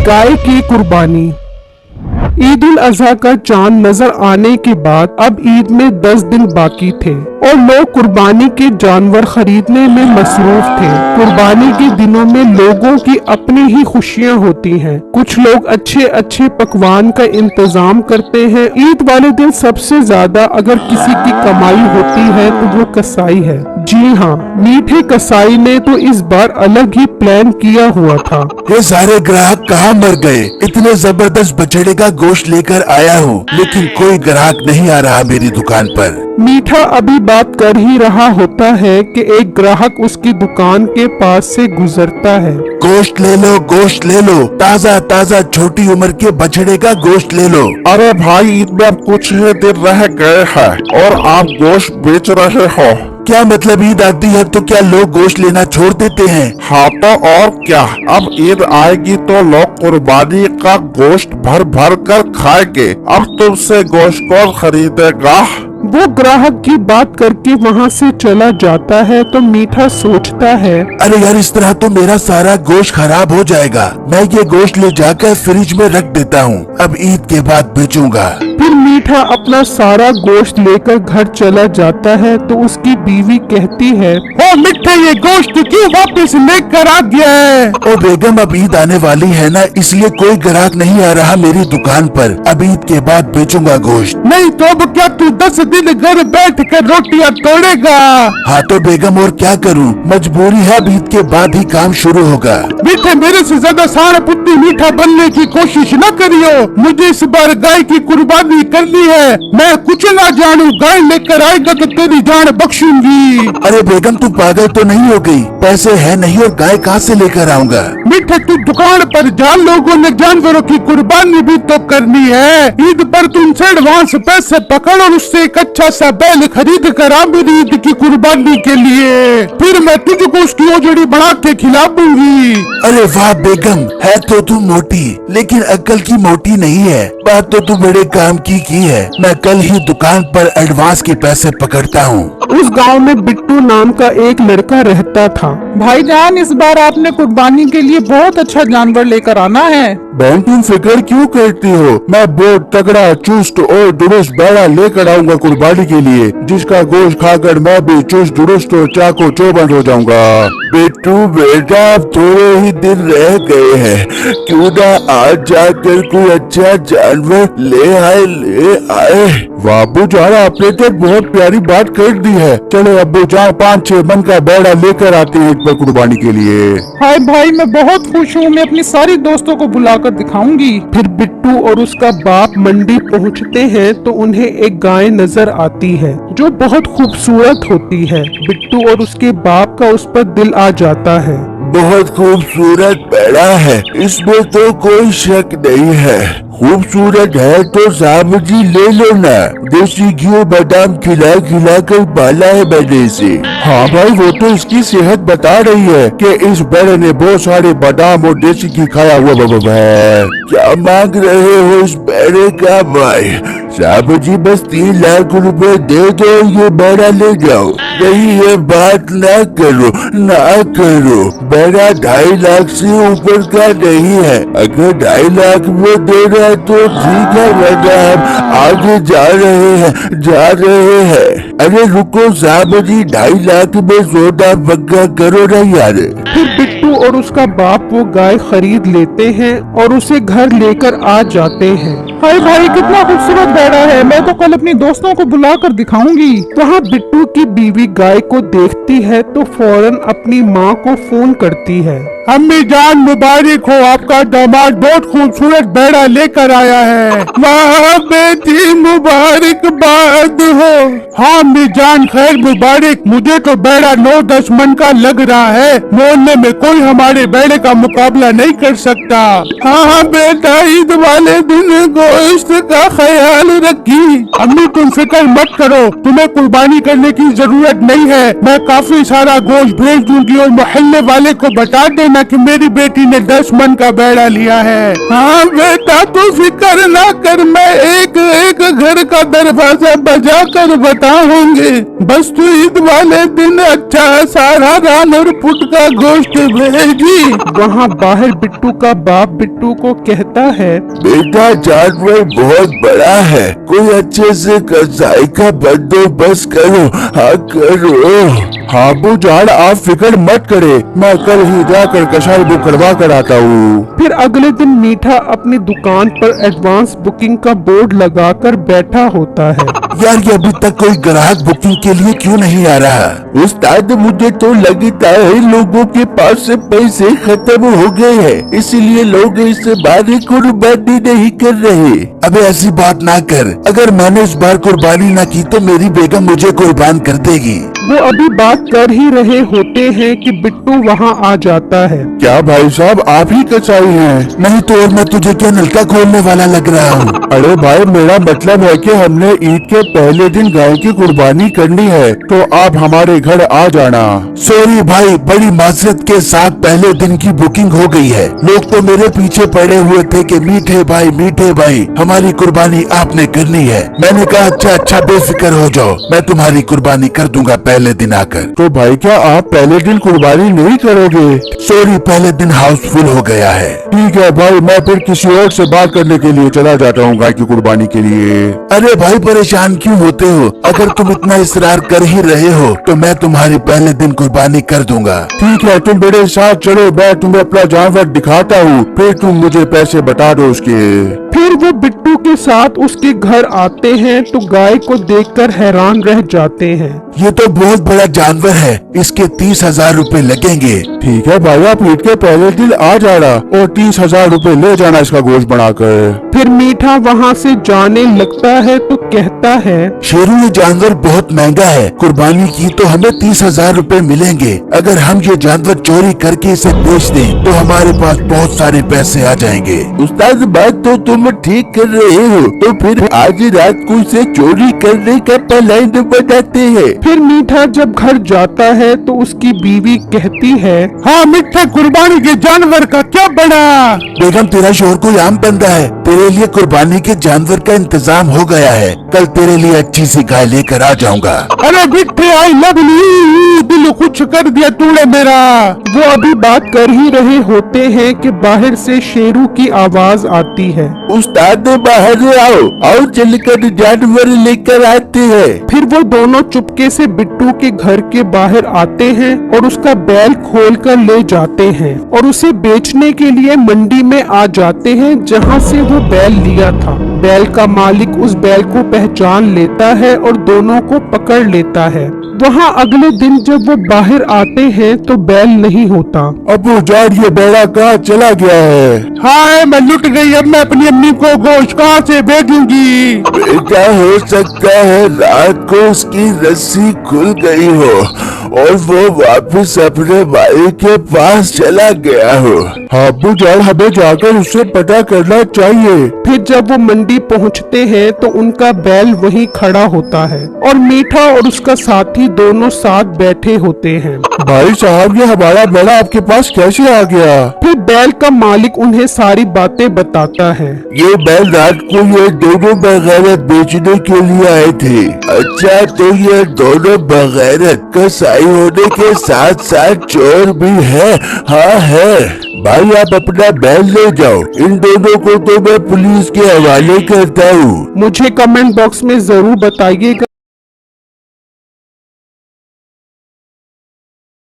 गाय की कुर्बानी। ईद उल अजहा का चांद नजर आने के बाद अब ईद में 10 दिन बाकी थे और लोग कुर्बानी के जानवर खरीदने में मसरूफ थे। कुर्बानी के दिनों में लोगों की अपनी ही खुशियां होती हैं। कुछ लोग अच्छे अच्छे पकवान का इंतजाम करते हैं। ईद वाले दिन सबसे ज्यादा अगर किसी की कमाई होती है तो वो कसाई है। जी हाँ, मीठे कसाई ने तो इस बार अलग ही प्लान किया हुआ था। ये सारे ग्राहक कहाँ मर गए? इतने जबरदस्त बछड़े का गोश्त लेकर आया हूँ, लेकिन कोई ग्राहक नहीं आ रहा मेरी दुकान पर। मीठा अभी बात कर ही रहा होता है कि एक ग्राहक उसकी दुकान के पास से गुजरता है। गोश्त ले लो, गोश्त ले लो, ताज़ा ताज़ा छोटी उम्र के बछड़े का गोश्त ले लो। अरे भाई, ईद में अब कुछ ही दिन रह गए हैं और आप गोश्त बेच रहे हो। क्या मतलब? ईद आती है तो क्या लोग गोश्त लेना छोड़ देते हैं? हाँ तो और क्या, अब ईद आएगी तो लोग कुर्बानी का गोश्त भर भर कर खाएंगे। अब तुमसे गोश्त कौन खरीदेगा? वो ग्राहक की बात करके वहाँ से चला जाता है तो मीठा सोचता है, अरे यार, इस तरह तो मेरा सारा गोश्त खराब हो जाएगा। मैं ये गोश्त ले जाकर फ्रिज में रख देता हूँ, अब ईद के बाद बेचूंगा। फिर मीठा अपना सारा गोश्त लेकर घर चला जाता है तो उसकी बीवी कहती है, ओ मीठा, ये गोश्त क्यों वापस लेकर आ गया है? ओ बेगम, अब ईद आने वाली है ना, इसलिए कोई ग्राहक नहीं आ रहा मेरी दुकान पर। अब ईद के बाद बेचूंगा गोश्त। नहीं तो अब क्या तू 10 दिन घर बैठ कर रोटियां तोड़ेगा? हाँ तो बेगम, और क्या करूँ, मजबूरी है। अब ईद के बाद ही काम शुरू होगा। मीठा, मेरे से ज्यादा सारा पुत्ती मीठा बनने की कोशिश न करियो। मुझे इस बार गाय की कुर्बानी करनी है। मैं कुछ ना जानू, गाय लेकर आएगा तो तेरी जान बख्शूंगी। अरे बेगम, तू पागल तो नहीं हो गई? पैसे है नहीं और गाय कहाँ से लेकर आऊंगा? मीठा, तू दुकान पर जा, लोगों ने जानवरों की कुर्बानी भी तो करनी है। ईद पर तुमसे एडवांस पैसे पकड़ और उससे एक अच्छा सा बैल खरीद कर आ मेरी ईद की कुर्बानी के लिए। फिर मैं तुझको उसकी ओजड़ी बढ़ा के खिलाऊंगी। अरे वाह बेगम, है तो तू मोटी, लेकिन अक्ल की मोटी नहीं है। बात तो तू बड़े काम की है। मैं कल ही दुकान पर एडवांस के पैसे पकड़ता हूँ। उस गांव में बिट्टू नाम का एक लड़का रहता था। भाईजान, इस बार आपने कुर्बानी के लिए बहुत अच्छा जानवर लेकर आना है। बहन, तुम फिक्र क्यों करती हो? मैं बहुत तगड़ा, चुस्त और दुरुस्त बैला लेकर आऊंगा कुर्बानी के लिए, जिसका गोश्त खाकर मैं भी चुस्त दुरुस्त और चाको चौबंद हो जाऊंगा। बिट्टू बेटा, अब थोड़े ही दिन रह गए हैं, क्यों ना आज जाकर कोई अच्छा जानवर ले आए। बाबू जान, आपने तो बहुत प्यारी बात कर दी है। चलो अब्बू जान, 5-6 मन का बैला लेकर आते हैं एक बार कुर्बानी के लिए। हाय भाई, मैं बहुत खुश हूँ। मैं अपनी सारी दोस्तों को बुलाकर दिखाऊंगी। फिर बिट्टू और उसका बाप मंडी पहुंचते हैं तो उन्हें एक गाय नजर आती है जो बहुत खूबसूरत होती है। बिट्टू और उसके बाप का उस पर दिल आ जाता है। बहुत खूबसूरत बैला है, इसमें तो कोई शक नहीं है। खूबसूरत है तो साहब जी ले लो ना, देसी घी बादाम खिला खिला कर पाला है मैंने इसे। हाँ भाई, वो तो इसकी सेहत बता रही है कि इस बैल ने बहुत सारे बादाम और देसी घी खाया हुआ है। क्या मांग रहे हो इस बैले का भाई? साहब जी बस 3 लाख रुपए दे दो, ये बैला ले जाओ। नहीं, ये बात ना करो, ना करो। बैला 2.5 लाख से ऊपर का नहीं है। अगर 2.5 लाख में दे रहा है तो ठीक है, बेटा हम आगे जा रहे हैं। अरे रुको साहब जी, 2.5 लाख में सौदा पक्का करो ना यार। फिर बिट्टू और उसका बाप वो गाय खरीद लेते हैं और उसे घर लेकर आ जाते हैं। हाय भाई, कितना खूबसूरत बैला है। मैं तो कल अपनी दोस्तों को बुलाकर दिखाऊंगी। वहाँ बिट्टू की बीवी गाय को देखती है तो फौरन अपनी माँ को फोन करती है। अम्मी जान, मुबारक हो, आपका दामाद बहुत खूबसूरत बैला लेकर आया है। वाह बेटी, मुबारकबाद हो। हाँ अम्मी जान, खैर मुबारक। मुझे तो बैला 9-10 मन का लग रहा है। मोहल्ले में कोई हमारे बैले का मुकाबला नहीं कर सकता। हाँ बेटा, ईद वाले दिन गोश्त का ख्याल रखी। अम्मी तुम फिक्र मत करो, तुम्हें कुर्बानी करने की जरूरत नहीं है। मैं काफी सारा गोश्त भेज दूंगी और मोहल्ले वाले को बता देना कि मेरी बेटी ने 10 मन का बैड़ा लिया है। हाँ बेटा तू फिक्र ना कर, मैं एक एक घर का दरवाजा बजा कर बताऊंगी। बस तू ईद वाले दिन अच्छा सारा रान और पुट का गोश्त भेजी। वहाँ बाहर बिट्टू का बाप बिट्टू को कहता है, बेटा जानवर बहुत बड़ा है, कोई अच्छे से कसाई का बंदोबस्त करो। हाँ करो। हाँ अब्बू जान आप फिक्र मत करे, मैं कल ही जाकर कसाई बुक करवा कर आता हूँ। फिर अगले दिन मीठा अपनी दुकान पर एडवांस बुकिंग का बोर्ड लगाकर बैठा होता है। यार ये अभी तक कोई ग्राहक बुकिंग के लिए क्यों नहीं आ रहा? उस्ताद मुझे तो लगता है लोगों के पास से पैसे खत्म हो गए हैं, इसलिए लोग इस बार कुर्बानी नहीं कर रहे। अबे ऐसी बात ना कर, अगर मैंने इस बार कुर्बानी ना की तो मेरी बेगम मुझे कुर्बान कर देगी। वो अभी बात कर ही रहे होते हैं कि बिट्टू वहाँ आ जाता है। क्या भाई साहब आप ही कसाई हैं? नहीं तो और मैं तुझे क्या नलका खोलने वाला लग रहा हूँ? अरे भाई मेरा मतलब है कि हमने ईद के पहले दिन गाय की कुर्बानी करनी है, तो आप हमारे घर आ जाना। सॉरी भाई, बड़ी माजरत के साथ पहले दिन की बुकिंग हो गई है। लोग तो मेरे पीछे पड़े हुए थे कि मीठे भाई हमारी कुर्बानी आपने करनी है। मैंने कहा अच्छा बेफिक्र हो जाओ, मैं तुम्हारी कुर्बानी कर दूंगा पहले दिन आकर। तो भाई क्या आप पहले दिन कुर्बानी नहीं करोगे? सॉरी पहले दिन हाउसफुल हो गया है। ठीक है भाई, मैं फिर किसी और से बात करने के लिए चला जाता हूँ गाय की कुर्बानी के लिए। अरे भाई परेशान क्यों होते हो? अगर तुम इतना इसरार कर ही रहे हो तो मैं तुम्हारी पहले दिन कुर्बानी कर दूंगा। ठीक है तुम मेरे साथ चलो, मैं तुम्हें अपना जानवर दिखाता हूँ, फिर तुम मुझे पैसे बता दो उसके। फिर वो बिट्टू के साथ उसके घर आते हैं तो गाय को देखकर हैरान रह जाते हैं। ये तो बहुत बड़ा जानवर है, इसके 30,000 रुपए लगेंगे। ठीक है भाई आप ईद के पहले दिन आ जाना और 30,000 रुपए ले जाना इसका गोश्त बनाकर। फिर मीठा वहाँ से जाने लगता है तो कहता है, शेरू ये जानवर बहुत महंगा है, कुर्बानी की तो हमें 30,000 रुपए मिलेंगे। अगर हम ये जानवर चोरी करके इसे बेच दें तो हमारे पास बहुत सारे पैसे आ जाएंगे। उस्ताद बात तो तुम ठीक कर रहे हो, तो फिर आज रात को इसे चोरी करने का प्लान बनाते हैं। फिर मीठा जब घर जाता है तो उसकी बीवी कहती है, हाँ मीठा कुर्बानी के जानवर का क्या बना? बेगम तेरा शोहर को आम बंदा है, तेरे लिए कुर्बानी के जानवर का इंतजाम हो गया है। कल तेरे लिए अच्छी सी गाय लेकर आ जाऊंगा। अरे बिट्टे आई लव यू, दिल खुश कर दिया तूने मेरा। वो अभी बात कर ही रहे होते हैं कि बाहर से शेरू की आवाज आती है। उस्ताद बाहर आओ चलकर जानवर लेकर आते हैं। फिर वो दोनों चुपके से बिट्टू के घर के बाहर आते हैं और उसका बैल खोल कर ले जाते हैं और उसे बेचने के लिए मंडी में आ जाते हैं जहाँ से वो बैल लिया था। बैल का मालिक उस बैल को पहचान लेता है और दोनों को पकड़ लेता है। वहाँ अगले दिन जब वो बाहर आते हैं तो बैल नहीं होता। अबू जान ये बेड़ा कहाँ चला गया है? हाँ मैं लुट गई, अब मैं अपनी अम्मी को गोश्त कहाँ से भेजूंगी? बेटा हो सकता है रात को उसकी रस्सी खुल गई हो और वो वापस अपने भाई के पास चला गया हो। हाँ अबू जान हमें जाकर उससे पता करना चाहिए। फिर जब वो मंडी पहुंचते हैं तो उनका बैल वहीं खड़ा होता है और मीठा और उसका साथी दोनों साथ बैठे होते हैं। भाई साहब ये हमारा बेड़ा आपके पास कैसे आ गया? फिर बैल का मालिक उन्हें सारी बातें बताता है। ये बैल रात को ये दोनों बगैरत बेचने के लिए आए थे। अच्छा तो ये दोनों बगैरत कसाई होने के साथ साथ चोर भी है? हाँ है। भाई आप अपना बैल ले जाओ, इन दोनों को तो मैं पुलिस के हवाले करता हूँ। मुझे कमेंट बॉक्स में जरूर बताइएगा